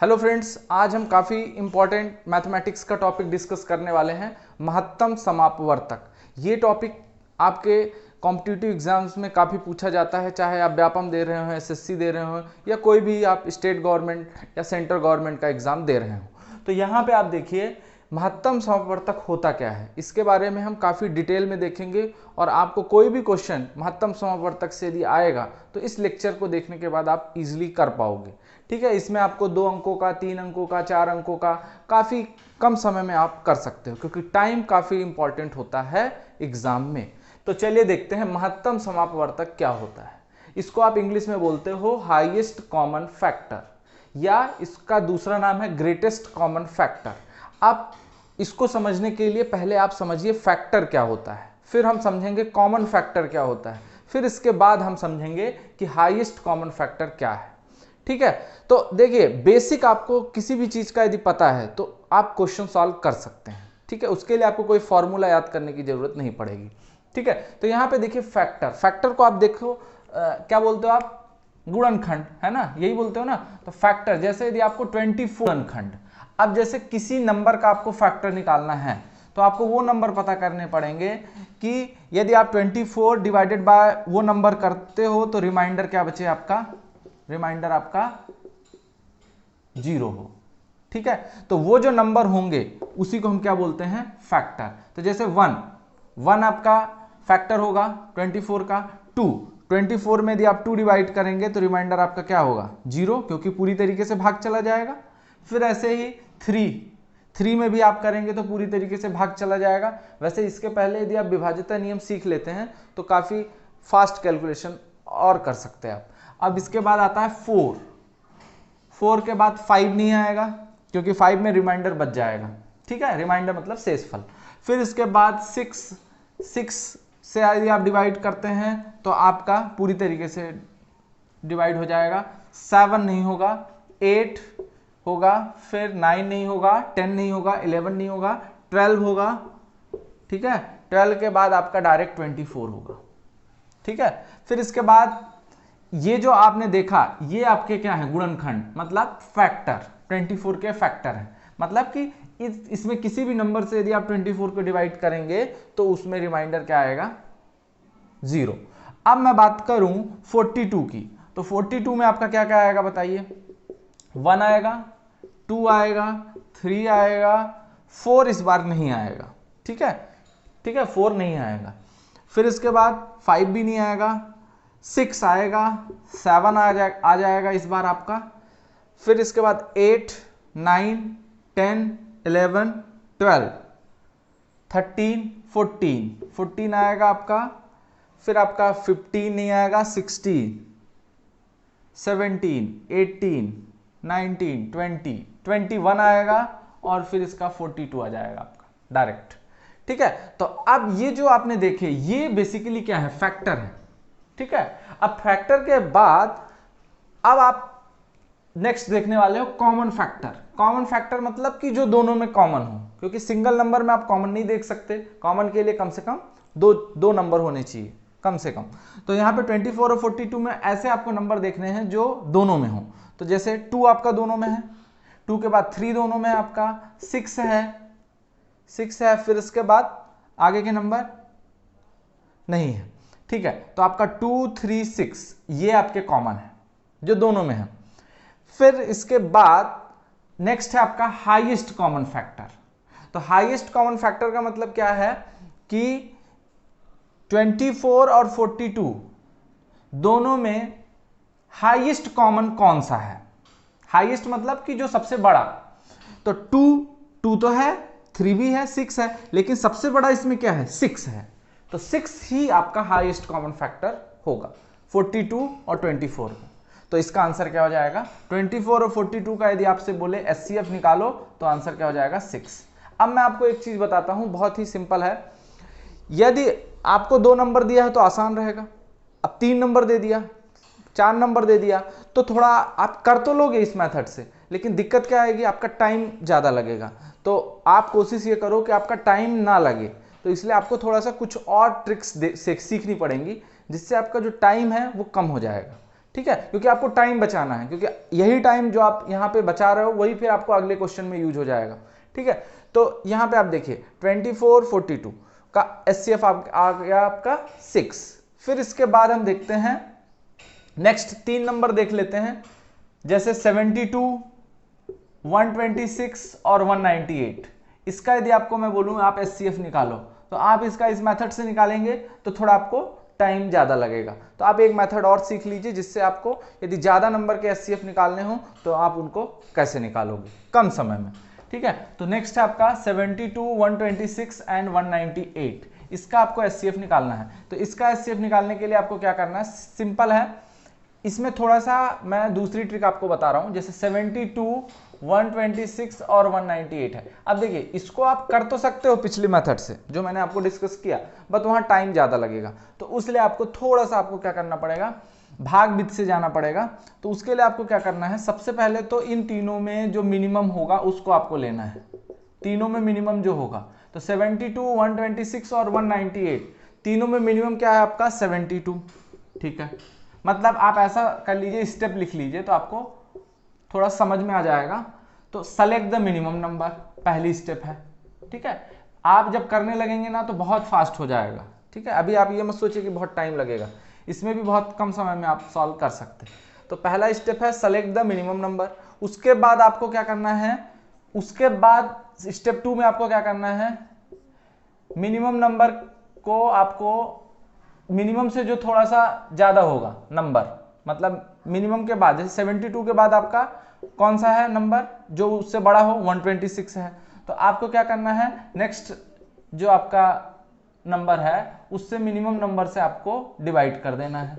Hello friends, आज हम काफ़ी इंपॉर्टेंट मैथमेटिक्स का टॉपिक डिस्कस करने वाले हैं, महत्तम समापवर्तक। ये टॉपिक आपके कॉम्पिटिटिव एग्जाम्स में काफ़ी पूछा जाता है, चाहे आप व्यापम दे रहे हो, एसएससी दे रहे हो, या कोई भी आप स्टेट गवर्नमेंट या सेंट्रल गवर्नमेंट का एग्ज़ाम दे रहे हो। तो यहाँ पे आप देखिए महत्तम समापवर्तक होता क्या है, इसके बारे में हम काफ़ी डिटेल में देखेंगे। और आपको कोई भी क्वेश्चन महत्तम समापवर्तक से यदि आएगा तो इस लेक्चर को देखने के बाद आप इजीली कर पाओगे। ठीक है, इसमें आपको 2 अंकों का, 3 अंकों का, 4 अंकों का काफ़ी कम समय में आप कर सकते हो, क्योंकि टाइम काफ़ी इंपॉर्टेंट होता है एग्जाम में। तो चलिए देखते हैं महत्तम समापवर्तक क्या होता है। इसको आप इंग्लिश में बोलते हो हाईएस्ट कॉमन फैक्टर, या इसका दूसरा नाम है ग्रेटेस्ट कॉमन फैक्टर। आप इसको समझने के लिए पहले आप समझिए फैक्टर क्या होता है, फिर हम समझेंगे कॉमन फैक्टर क्या होता है, फिर इसके बाद हम समझेंगे कि हाईएस्ट कॉमन फैक्टर क्या है। ठीक है, तो देखिए बेसिक आपको किसी भी चीज का यदि पता है तो आप क्वेश्चन सॉल्व कर सकते हैं। ठीक है, उसके लिए आपको कोई फॉर्मूला याद करने की जरूरत नहीं पड़ेगी। ठीक है, तो यहाँ पे देखिए फैक्टर को आप देखो क्या बोलते हो आप, गुणनखंड, है ना, यही बोलते हो ना। तो फैक्टर जैसे यदि आपको 24 गुणनखंड, अब जैसे किसी नंबर का आपको फैक्टर निकालना है तो आपको वो नंबर पता करने पड़ेंगे कि यदि आप 24 डिवाइडेड बाय वो नंबर करते हो तो रिमाइंडर क्या बचे आपका, रिमाइंडर आपका 0 हो। ठीक है, तो वो जो नंबर होंगे उसी को हम क्या बोलते हैं, फैक्टर। तो जैसे 1 आपका फैक्टर होगा 24 का। 24 में यदि आप 2 डिवाइड करेंगे तो रिमाइंडर आपका क्या होगा 0, क्योंकि पूरी तरीके से भाग चला जाएगा। फिर ऐसे ही 3 में भी आप करेंगे तो पूरी तरीके से भाग चला जाएगा। वैसे इसके पहले यदि आप विभाज्यता नियम सीख लेते हैं तो काफी फास्ट कैलकुलेशन और कर सकते हैं आप। अब इसके बाद आता है 4 के बाद 5 नहीं आएगा, क्योंकि 5 में रिमाइंडर बच जाएगा। ठीक है, रिमाइंडर मतलब शेषफल। फिर इसके बाद 6 से यदि आप डिवाइड करते हैं तो आपका पूरी तरीके से डिवाइड हो जाएगा। 7 नहीं होगा, 8 होगा, फिर 9 नहीं होगा, 10 नहीं होगा, 11 नहीं होगा, 12 होगा। ठीक है, 12 के बाद आपका डायरेक्ट 24 होगा। ठीक है, फिर इसके बाद ये जो आपने देखा ये आपके क्या है, गुणनखंड, मतलब फैक्टर 24 के फैक्टर है। मतलब कि इसमें किसी भी नंबर से यदि आप 24 को डिवाइड करेंगे तो उसमें रिमाइंडर क्या आएगा 0। अब मैं बात करूं 42 की, तो 42 में आपका क्या क्या आएगा बताइए, 1 आएगा, 2 आएगा, 3 आएगा, 4 इस बार नहीं आएगा। ठीक है, ठीक है, 4 नहीं आएगा। फिर इसके बाद 5 भी नहीं आएगा, 6 आएगा, 7 आ जाएगा इस बार आपका। फिर इसके बाद 8, 9, 10, 11, 12, 13, 14 आएगा आपका। फिर आपका 15 नहीं आएगा, 16, 17, 18, 19, 20, 21 आएगा, और फिर इसका 42 आ जाएगा आपका डायरेक्ट। ठीक है, तो अब ये जो आपने देखे ये बेसिकली क्या है, फैक्टर है। ठीक है, अब फैक्टर के बाद अब आप नेक्स्ट देखने वाले हो कॉमन फैक्टर। कॉमन फैक्टर मतलब कि जो दोनों में कॉमन हो, क्योंकि सिंगल नंबर में आप कॉमन नहीं देख सकते, कॉमन के लिए कम से कम दो नंबर होने चाहिए कम से कम। तो यहाँ पे 24 और 42 में ऐसे आपको नंबर देखने हैं जो दोनों में हो। तो जैसे 2 आपका दोनों में है, 2 के बाद 3 दोनों में आपका, 6 है, फिर इसके बाद आगे के नंबर नहीं है। ठीक है, तो आपका 2, 3, 6 ये आपके कॉमन है जो दोनों में है। फिर इसके बाद नेक्स्ट है आपका हाईएस्ट कॉमन फैक्टर। तो हाईएस्ट कॉमन फैक्टर का मतलब क्या है कि 24 और 42 दोनों में हाईएस्ट कॉमन कौन सा है, हाईएस्ट मतलब कि जो सबसे बड़ा। तो 2 तो है, 3 भी है, 6 है, लेकिन सबसे बड़ा इसमें क्या है, 6 है। तो 6 ही आपका हाईएस्ट कॉमन फैक्टर होगा 42 और 24 में। तो इसका आंसर क्या हो जाएगा, 24 और 42 का यदि आपसे बोले एचसीएफ निकालो तो आंसर क्या हो जाएगा 6। अब मैं आपको एक चीज बताता हूं, बहुत ही सिंपल है। यदि आपको 2 नंबर दिया है तो आसान रहेगा, अब 3 नंबर दे दिया, 4 नंबर दे दिया, तो थोड़ा आप कर तो लोगे इस मेथड से, लेकिन दिक्कत क्या आएगी, आपका टाइम ज़्यादा लगेगा। तो आप कोशिश ये करो कि आपका टाइम ना लगे, तो इसलिए आपको थोड़ा सा कुछ और ट्रिक्स सीखनी पड़ेंगी, जिससे आपका जो टाइम है वो कम हो जाएगा। ठीक है, क्योंकि आपको टाइम बचाना है, क्योंकि यही टाइम जो आप यहाँ पे बचा रहे हो वही फिर आपको अगले क्वेश्चन में यूज हो जाएगा। ठीक है, तो यहाँ पे आप देखिए 24 42 का HCF आ गया आपका 6। फिर इसके बाद हम देखते हैं नेक्स्ट 3 नंबर देख लेते हैं, जैसे 72 126 और 198। इसका यदि आपको मैं बोलूँ आप HCF निकालो, तो आप इसका इस मेथड से निकालेंगे तो थोड़ा आपको टाइम ज़्यादा लगेगा। तो आप एक मेथड और सीख लीजिए जिससे आपको यदि ज़्यादा नंबर के HCF निकालने हो तो आप उनको कैसे निकालोगे कम समय में। ठीक है, तो नेक्स्ट है आपका 72 126 एंड 198। इसका आपको HCF निकालना है। तो इसका HCF निकालने के लिए आपको क्या करना है, सिंपल है। इसमें थोड़ा सा मैं दूसरी ट्रिक आपको बता रहा हूं, जैसे 72 126 और 198 है। अब देखिए इसको आप कर तो सकते हो पिछली मेथड से जो मैंने आपको डिस्कस किया, बट वहां टाइम ज्यादा लगेगा, तो उसलिए आपको थोड़ा सा आपको क्या करना पड़ेगा, भाग विधि से जाना पड़ेगा। तो उसके लिए आपको क्या करना है, सबसे पहले तो इन तीनों में जो मिनिमम होगा उसको आपको लेना है। तीनों में मिनिमम जो होगा, तो 72 126 और 198 तीनों में मिनिमम क्या है आपका 72। ठीक है, मतलब आप ऐसा कर लीजिए, स्टेप लिख लीजिए तो आपको थोड़ा समझ में आ जाएगा। तो सेलेक्ट द मिनिमम नंबर पहली स्टेप है। ठीक है, आप जब करने लगेंगे ना तो बहुत फास्ट हो जाएगा। ठीक है, अभी आप ये मत सोचिए कि बहुत टाइम लगेगा, इसमें भी बहुत कम समय में आप सॉल्व कर सकते हैं। तो पहला स्टेप है सेलेक्ट द मिनिमम नंबर। उसके बाद आपको क्या करना है, उसके बाद स्टेप 2 में आपको क्या करना है, मिनिमम नंबर को आपको मिनिमम से जो थोड़ा सा ज्यादा होगा नंबर, मतलब मिनिमम के बाद जैसे 72 के बाद आपका कौन सा है नंबर जो उससे बड़ा हो, 126 है। तो आपको क्या करना है, नेक्स्ट जो आपका नंबर है उससे मिनिमम नंबर से आपको डिवाइड कर देना है।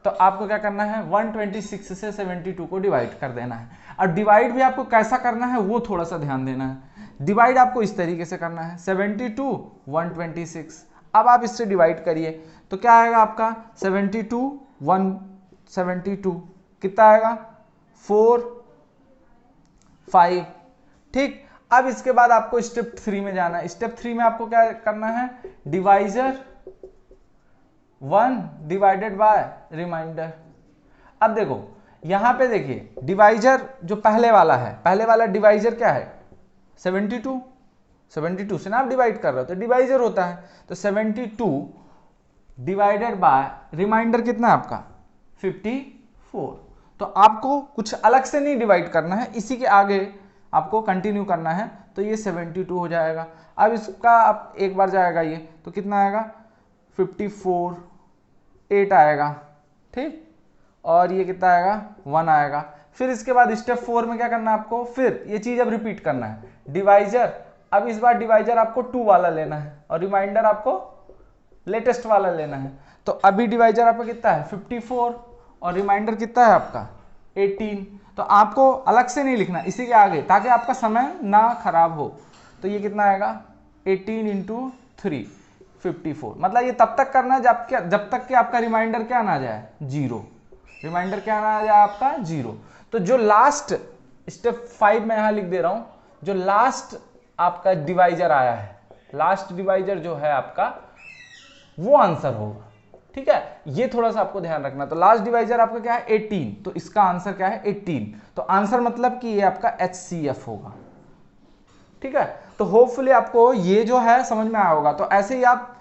तो आपको क्या करना है, 126 से 72 को डिवाइड कर देना है। और डिवाइड भी आपको कैसा करना है वो थोड़ा सा ध्यान देना है। डिवाइड आपको इस तरीके से करना है, 72 126। अब आप इससे डिवाइड करिए तो क्या आएगा आपका 72 172 कितना आएगा 4 5। ठीक, अब इसके बाद आपको स्टेप 3 में जाना है। स्टेप 3 में आपको क्या करना है, डिवाइजर 1 डिवाइडेड बाय रिमाइंडर। अब देखो यहां पे देखिए डिवाइजर जो पहले वाला है, पहले वाला डिवाइजर क्या है 72 से ना आप डिवाइड कर रहे हो तो डिवाइजर होता है। तो 72 डिवाइडेड बाय रिमाइंडर कितना है आपका 54। तो आपको कुछ अलग से नहीं डिवाइड करना है, इसी के आगे आपको कंटिन्यू करना है, तो ये 72 हो जाएगा। अब इसका आप एक बार जाएगा ये तो कितना आएगा 54 8 आएगा। ठीक, और ये कितना आएगा 1 आएगा। फिर इसके बाद स्टेप 4 में क्या करना है आपको, फिर ये चीज अब रिपीट करना है, डिवाइजर। अब इस बार डिवाइजर आपको 2 वाला लेना है और रिमाइंडर आपको लेटेस्ट वाला लेना है। तो अभी डिवाइजर आपका कितना है 54 और रिमाइंडर कितना है आपका 18। तो आपको अलग से नहीं लिखना इसी के आगे, ताकि आपका समय ना खराब हो। तो ये कितना आएगा 18 × 3 54। मतलब ये तब तक करना है जब तक कि आपका रिमाइंडर क्या ना आ जाए 0। रिमाइंडर क्या ना आ जाए आपका 0। तो जो लास्ट स्टेप 5 में यहां लिख दे रहा हूं, जो लास्ट आपका डिवाइजर आया है, लास्ट डिवाइजर जो है आपका वो आंसर होगा। ठीक है, ये थोड़ा सा आपको ध्यान रखना। तो लास्ट डिवाइजर आपका क्या है 18, तो इसका आंसर क्या है 18। तो आंसर मतलब कि ये आपका HCF होगा। ठीक है, तो होपफुली आपको ये जो है समझ में आया होगा। तो ऐसे ही आप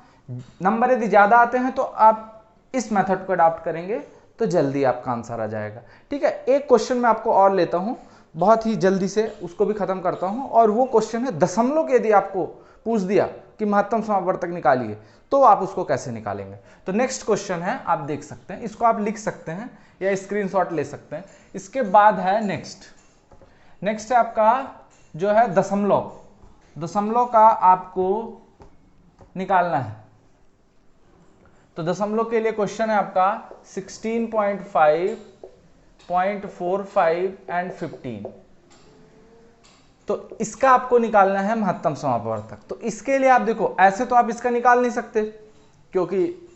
नंबर यदि ज्यादा आते हैं तो आप इस मेथड को अडॉप्ट करेंगे तो जल्दी आपका आंसर आ जाएगा। ठीक है, एक क्वेश्चन मैं आपको और लेता हूं, बहुत ही जल्दी से उसको भी खत्म करता हूं, और वो क्वेश्चन है दशमलव के यदि आपको पूछ दिया कि महत्तम समापवर्तक निकालिए तो आप उसको कैसे निकालेंगे। तो नेक्स्ट क्वेश्चन है, आप देख सकते हैं, इसको आप लिख सकते हैं या स्क्रीनशॉट ले सकते हैं। इसके बाद है नेक्स्ट है आपका जो है दशमलव का आपको निकालना है। तो दशमलव के लिए क्वेश्चन है आपका 16.5 0.45 एंड 15। तो इसका आपको निकालना है महत्तम समापवर्तक। तो इसके लिए आप देखो, ऐसे तो आप इसका निकाल नहीं सकते क्योंकि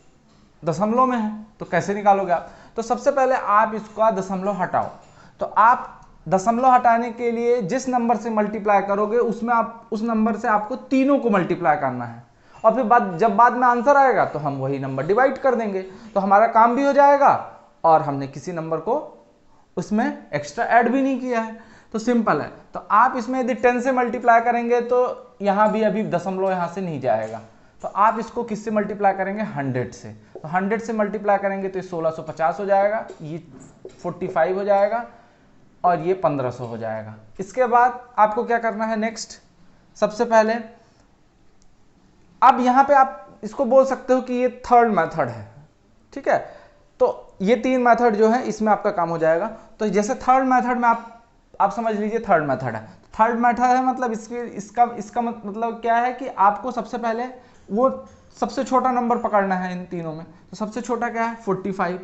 दशमलव में है, तो कैसे निकालोगे आप। तो सबसे पहले आप इसका दशमलव हटाओ। तो आप दशमलव हटाने के लिए जिस नंबर से मल्टीप्लाई करोगे उसमें आप उस नंबर से आपको तीनों को मल्टीप्लाई करना है, और फिर जब बाद में आंसर आएगा तो हम वही नंबर डिवाइड कर देंगे, तो हमारा काम भी हो जाएगा और हमने किसी नंबर को उसमें एक्स्ट्रा ऐड भी नहीं किया है, तो सिंपल है। तो आप इसमें यदि 10 से मल्टीप्लाई करेंगे तो यहाँ भी अभी दशमलव यहाँ से नहीं जाएगा, तो आप इसको किससे मल्टीप्लाई करेंगे, 100 से। तो 100 से मल्टीप्लाई करेंगे तो ये 1650 हो जाएगा, ये 45 हो जाएगा और ये 1500 हो जाएगा। इसके बाद आपको क्या करना है नेक्स्ट, सबसे पहले अब यहाँ पे आप इसको बोल सकते हो कि ये थर्ड मेथड है, ठीक है। तो ये 3 मेथड जो है इसमें आपका काम हो जाएगा। तो जैसे थर्ड मेथड में आप समझ लीजिए थर्ड मेथड है, थर्ड मेथड है मतलब इसका मतलब क्या है कि आपको सबसे पहले वो सबसे छोटा नंबर पकड़ना है इन तीनों में। तो सबसे छोटा क्या है, 45।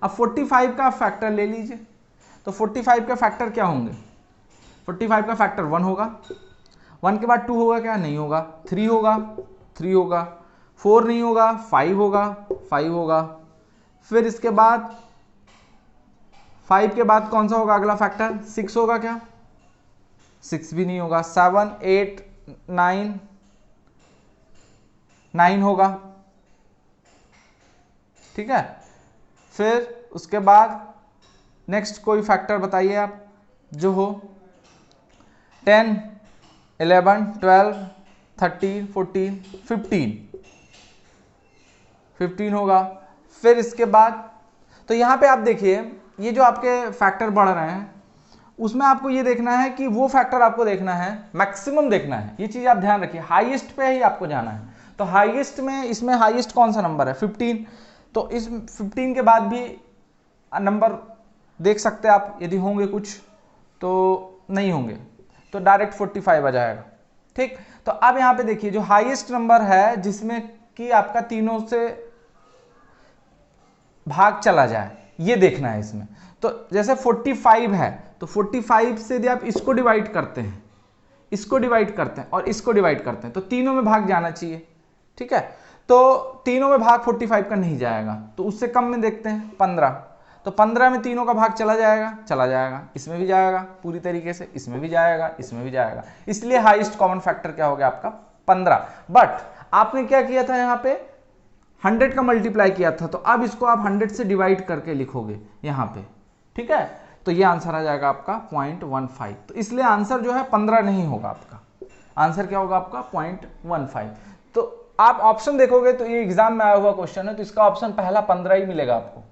अब 45 का फैक्टर ले लीजिए, तो 45 का फैक्टर क्या होंगे, 45 का फैक्टर 1 होगा, 1 के बाद 2 होगा क्या, नहीं होगा, 3 होगा, 3 होगा, 4 नहीं होगा, 5 होगा, 5 होगा, फिर इसके बाद 5 के बाद कौन सा होगा अगला फैक्टर, 6 होगा क्या, 6 भी नहीं होगा, 7 8 9 9 होगा, ठीक है। फिर उसके बाद नेक्स्ट कोई फैक्टर बताइए आप जो हो, 10 11 12 13 14 15 होगा। फिर इसके बाद तो यहाँ पे आप देखिए ये जो आपके फैक्टर बढ़ रहे हैं उसमें आपको ये देखना है कि वो फैक्टर आपको देखना है, मैक्सिमम देखना है, ये चीज़ आप ध्यान रखिए, हाईएस्ट पे ही आपको जाना है। तो हाईएस्ट में इसमें हाईएस्ट कौन सा नंबर है, 15। तो इस 15 के बाद भी नंबर देख सकते हैं आप, यदि होंगे कुछ तो नहीं होंगे तो डायरेक्ट 45 आ जाएगा, ठीक। तो अब यहाँ पे देखिए जो हाईएस्ट नंबर है जिसमें कि आपका तीनों से भाग चला जाए, ये देखना है इसमें। तो जैसे 45 है तो 45 से यदि आप इसको डिवाइड करते हैं, इसको डिवाइड करते हैं और इसको डिवाइड करते हैं तो तीनों में भाग जाना चाहिए, ठीक है। तो तीनों में भाग 45 का नहीं जाएगा, तो उससे कम में देखते हैं 15। तो 15 में तीनों का भाग चला जाएगा, इसमें भी जाएगा पूरी तरीके से, इसमें भी जाएगा, इसमें भी जाएगा, इसलिए हाईएस्ट कॉमन फैक्टर क्या हो गया आपका 15। बट आपने क्या किया था यहाँ पे 100 का मल्टीप्लाई किया था, तो अब इसको आप 100 से डिवाइड करके लिखोगे यहाँ पे, ठीक है। तो ये आंसर आ जाएगा आपका 0.15। तो इसलिए आंसर जो है 15 नहीं होगा आपका, आंसर क्या होगा आपका 0.15। तो आप ऑप्शन देखोगे तो ये एग्जाम में आया हुआ क्वेश्चन है, तो इसका ऑप्शन पहला 15 ही मिलेगा आपको,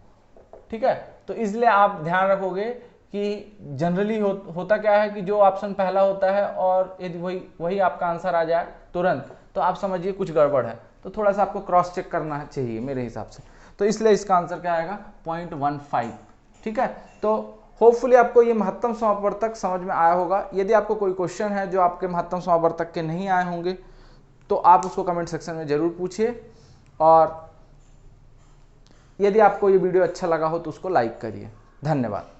ठीक है। तो इसलिए आप ध्यान रखोगे कि जनरली होता क्या है कि जो ऑप्शन पहला होता है और यदि वही आपका आंसर आ जाए तुरंत, तो आप समझिए कुछ गड़बड़ है, तो थोड़ा सा आपको क्रॉस चेक करना चाहिए मेरे हिसाब से। तो इसलिए इसका आंसर क्या आएगा 0.15, ठीक है। तो होपफुली आपको ये महत्तम समापवर्तक समझ में आया होगा। यदि आपको कोई क्वेश्चन है जो आपके महत्तम समापवर्तक के नहीं आए होंगे तो आप उसको कमेंट सेक्शन में जरूर पूछिए, और यदि आपको ये वीडियो अच्छा लगा हो तो उसको लाइक करिए। धन्यवाद।